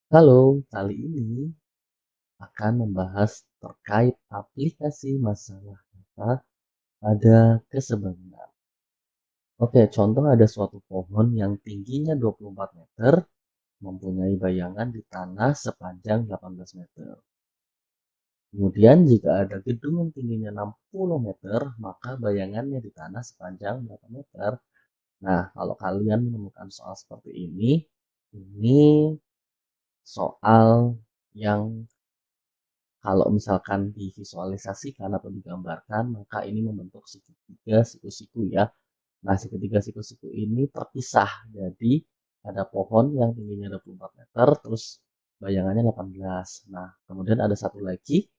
Halo, kali ini akan membahas terkait aplikasi masalah data pada kesebangunan. Oke, contoh ada suatu pohon yang tingginya 24 meter, mempunyai bayangan di tanah sepanjang 18 meter. Kemudian jika ada gedung yang tingginya 60 meter, maka bayangannya di tanah sepanjang 8 meter. Nah, kalau kalian menemukan soal seperti ini soal yang kalau misalkan divisualisasikan atau digambarkan, maka ini membentuk segitiga siku-siku ya. Nah, segitiga siku-siku ini terpisah. Jadi, ada pohon yang tingginya 24 meter, terus bayangannya 18. Nah, kemudian ada satu lagi,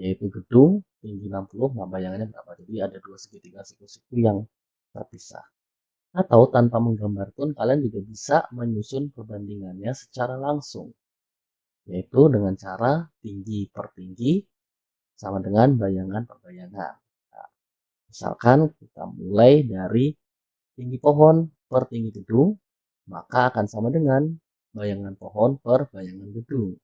yaitu gedung tinggi 60, nah bayangannya berapa? Jadi, ada dua segitiga siku-siku yang terpisah. Atau tanpa menggambar pun, kalian juga bisa menyusun perbandingannya secara langsung, yaitu dengan cara tinggi per tinggi sama dengan bayangan per bayangan. Nah, misalkan kita mulai dari tinggi pohon per tinggi gedung, maka akan sama dengan bayangan pohon per bayangan gedung.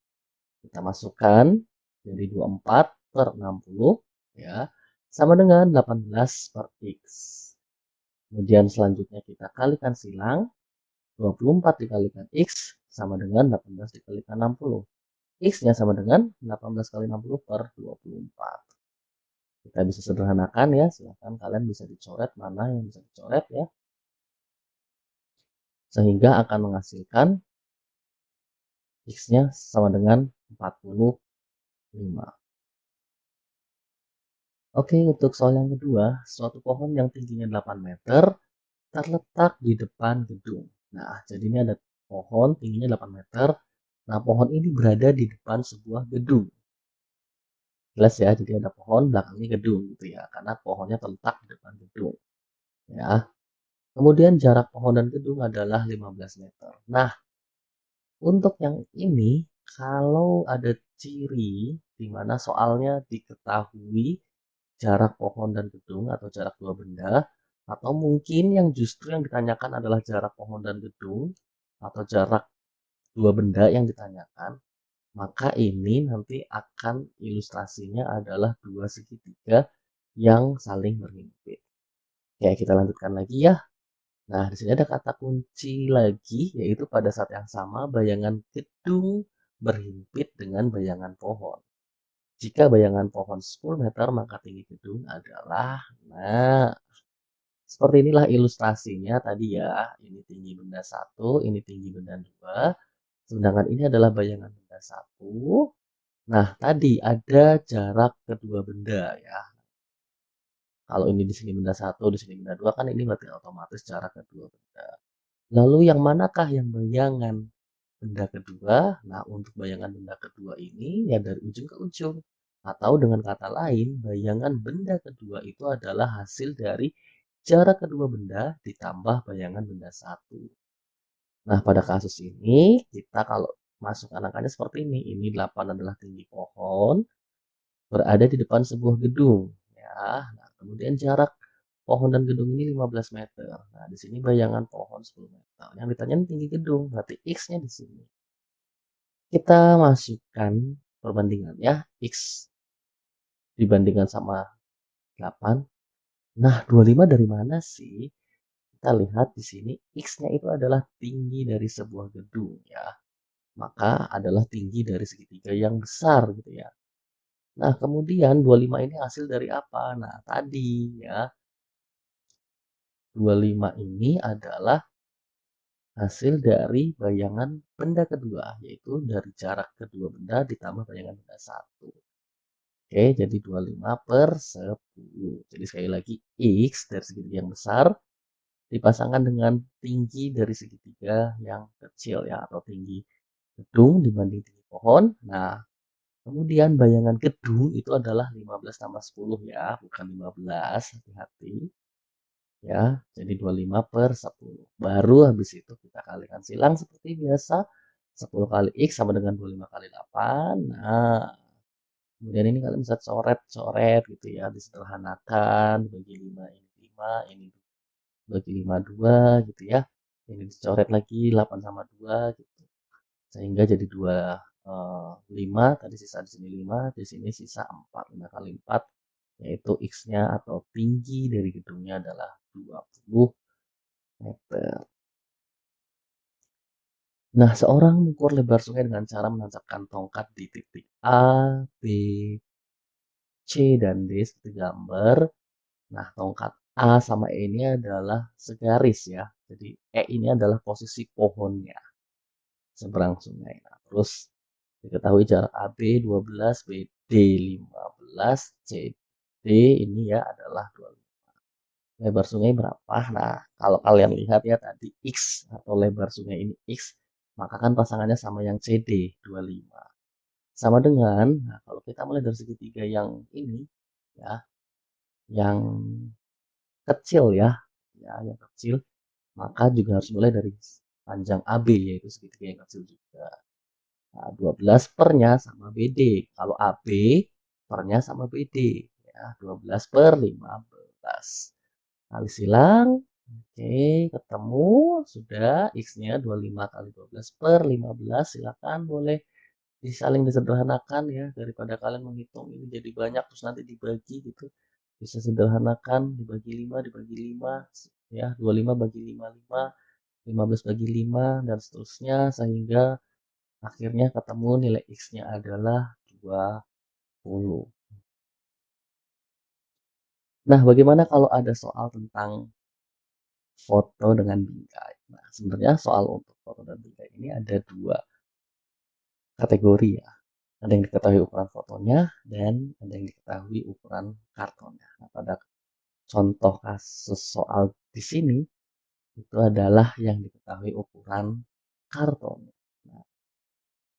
Kita masukkan jadi 24 per 60 ya, sama dengan 18 per X. Kemudian selanjutnya kita kalikan silang, 24 dikalikan X sama dengan 18 dikalikan 60. X-nya sama dengan 18 kali 60 per 24. Kita bisa sederhanakan ya, silahkan kalian bisa dicoret mana yang bisa dicoret ya, sehingga akan menghasilkan X-nya sama dengan 45. Oke, untuk soal yang kedua, suatu pohon yang tingginya 8 meter terletak di depan gedung. Nah, jadi ini ada pohon tingginya 8 meter. Nah, pohon ini berada di depan sebuah gedung. Jelas ya, jadi ada pohon, belakangnya gedung gitu ya, karena pohonnya terletak di depan gedung. Ya. Kemudian jarak pohon dan gedung adalah 15 meter. Nah, untuk yang ini, kalau ada ciri di mana soalnya diketahui jarak pohon dan gedung atau jarak dua benda, atau mungkin yang justru yang ditanyakan adalah jarak pohon dan gedung atau jarak dua benda yang ditanyakan, maka ini nanti akan ilustrasinya adalah dua segitiga yang saling berhimpit. Oke, kita lanjutkan lagi ya. Nah, di sini ada kata kunci lagi, yaitu pada saat yang sama bayangan gedung berhimpit dengan bayangan pohon. Jika bayangan pohon 10 meter, maka tinggi gedung adalah, nah, seperti inilah ilustrasinya tadi ya. Ini tinggi benda satu, ini tinggi benda dua. Sedangkan ini adalah bayangan benda satu. Nah, tadi ada jarak kedua benda ya. Kalau ini di sini benda satu, di sini benda dua, kan ini berarti otomatis jarak kedua benda. Lalu yang manakah yang bayangan benda kedua? Nah, untuk bayangan benda kedua ini ya dari ujung ke ujung. Atau dengan kata lain, bayangan benda kedua itu adalah hasil dari jarak kedua benda ditambah bayangan benda satu. Nah, pada kasus ini, kita kalau masuk angkanya seperti ini. Ini 8 adalah tinggi pohon, berada di depan sebuah gedung. Ya, nah, kemudian jarak pohon dan gedung ini 15 meter. Nah, di sini bayangan pohon 10 meter. Yang ditanya tinggi gedung, berarti X-nya di sini. Kita masukkan perbandingan ya, X dibandingkan sama 8. Nah, 25 dari mana sih? Kita lihat di sini X-nya itu adalah tinggi dari sebuah gedung ya. Maka adalah tinggi dari segitiga yang besar gitu ya. Nah, kemudian 25 ini hasil dari apa? Nah, tadi ya, 25 ini adalah hasil dari bayangan benda kedua, yaitu dari jarak kedua benda ditambah bayangan benda satu. Oke, jadi 25 per 10. Jadi sekali lagi, X dari segitiga yang besar dipasangkan dengan tinggi dari segitiga yang kecil ya, atau tinggi gedung dibanding tinggi pohon. Nah, kemudian bayangan gedung itu adalah 15 tambah 10 ya, bukan 15, hati-hati. Ya, jadi 25 per 10. Baru habis itu kita kalikan silang seperti biasa. 10 kali X sama dengan 25 kali 8. Nah, kemudian ini kalian bisa coret-coret gitu ya, disederhanakan, bagi 5 ini 5, ini bagi 5 2 gitu ya. Ini dicoret lagi 8 sama 2 gitu. sehingga jadi 5, tadi sisa di sini 5, di sini sisa 4. 5 kali 4, yaitu X-nya atau tinggi dari gedungnya adalah 20 meter. Nah, seorang mengukur lebar sungai dengan cara menancapkan tongkat di titik A, B, C, dan D seperti gambar. Nah, tongkat A sama E ini adalah segaris ya. Jadi E ini adalah posisi pohonnya seberang sungai. Nah, terus diketahui jarak AB 12, BD 15, CD ini ya adalah 25. Lebar sungai berapa? Nah, kalau kalian lihat ya tadi X atau lebar sungai ini X, maka kan pasangannya sama yang CD 25. Sama dengan, nah kalau kita mulai dari segitiga yang ini ya, yang kecil ya, yang kecil, maka juga harus mulai dari panjang AB yaitu segitiga yang kecil juga. Nah, 12 pernya sama BD. Kalau AB pernya sama BD ya, 12 per 15. Kali silang, oke, ketemu sudah X-nya 25 kali 12 per 15. Silakan boleh saling disederhanakan ya, daripada kalian menghitung ini jadi banyak terus nanti dibagi gitu, bisa sederhanakan, dibagi 5 dibagi 5 ya, 25 bagi 5 5, 15 bagi 5 dan seterusnya, sehingga akhirnya ketemu nilai X-nya adalah 20. Nah, bagaimana kalau ada soal tentang foto dengan bingkai? Nah, sebenarnya soal untuk foto dan bingkai ini ada dua kategori ya. Ada yang diketahui ukuran fotonya dan ada yang diketahui ukuran kartonnya. Nah, pada contoh kasus soal di sini itu adalah yang diketahui ukuran karton. Nah,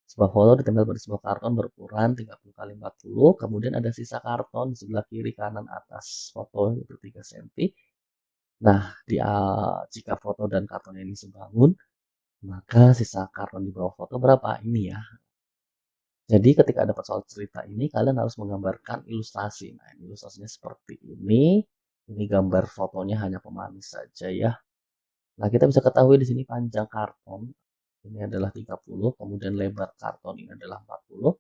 sebuah foto ditempel pada sebuah karton berukuran 30 kali 40, kemudian ada sisa karton di sebelah kiri kanan atas foto itu 3 cm. Nah, jika foto dan karton ini sebangun, maka sisa karton di bawah foto berapa? Ini ya. Jadi ketika dapat soal cerita ini, kalian harus menggambarkan ilustrasi. Nah, ilustrasinya seperti ini. Ini gambar fotonya hanya pemanis saja ya. Nah, kita bisa ketahui di sini panjang karton ini adalah 30, kemudian lebar karton ini adalah 40.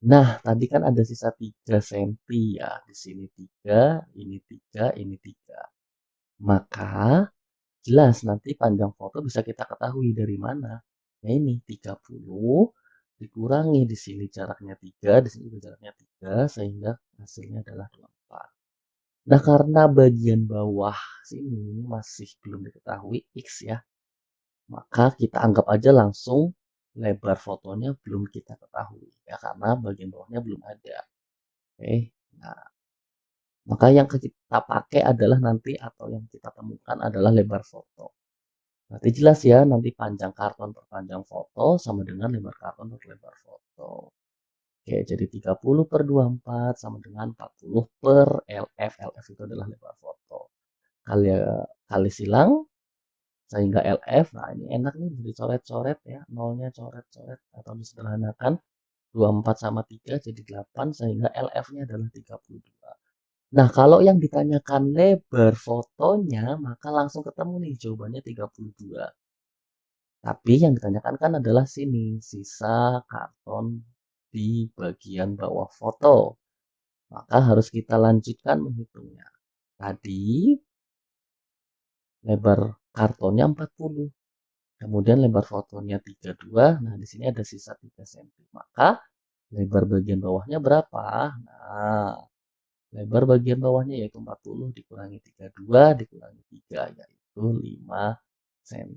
Nah, tadi kan ada sisa 3 cm ya. Di sini 3, ini 3, ini 3. Maka jelas nanti panjang foto bisa kita ketahui dari mana. Nah, ini 30 dikurangi di sini jaraknya 3, di sini juga jaraknya 3, sehingga hasilnya adalah 24. Nah, karena bagian bawah sini masih belum diketahui X ya, maka kita anggap aja langsung lebar fotonya belum kita ketahui ya, karena bagian bawahnya belum ada. Oke. Nah, maka yang kita pakai adalah nanti atau yang kita temukan adalah lebar foto. Berarti jelas ya, nanti panjang karton per panjang foto sama dengan lebar karton per lebar foto. Oke, jadi 30 per 24 sama dengan 40 per LF. LF itu adalah lebar foto. Kali, kali silang, sehingga LF, nah ini enak nih, bisa dicoret-coret ya, nolnya coret-coret atau disederhanakan. 24 sama 3 jadi 8, sehingga LF-nya adalah 32. Nah, kalau yang ditanyakan lebar fotonya, maka langsung ketemu nih jawabannya 32. Tapi yang ditanyakan kan adalah sini, sisa karton di bagian bawah foto. Maka harus kita lanjutkan menghitungnya. Tadi lebar kartonnya 40, kemudian lebar fotonya 32. Nah, di sini ada sisa 3 cm. Maka lebar bagian bawahnya berapa? Nah, lebar bagian bawahnya yaitu 40 dikurangi 32 dikurangi 3 yaitu 5 cm.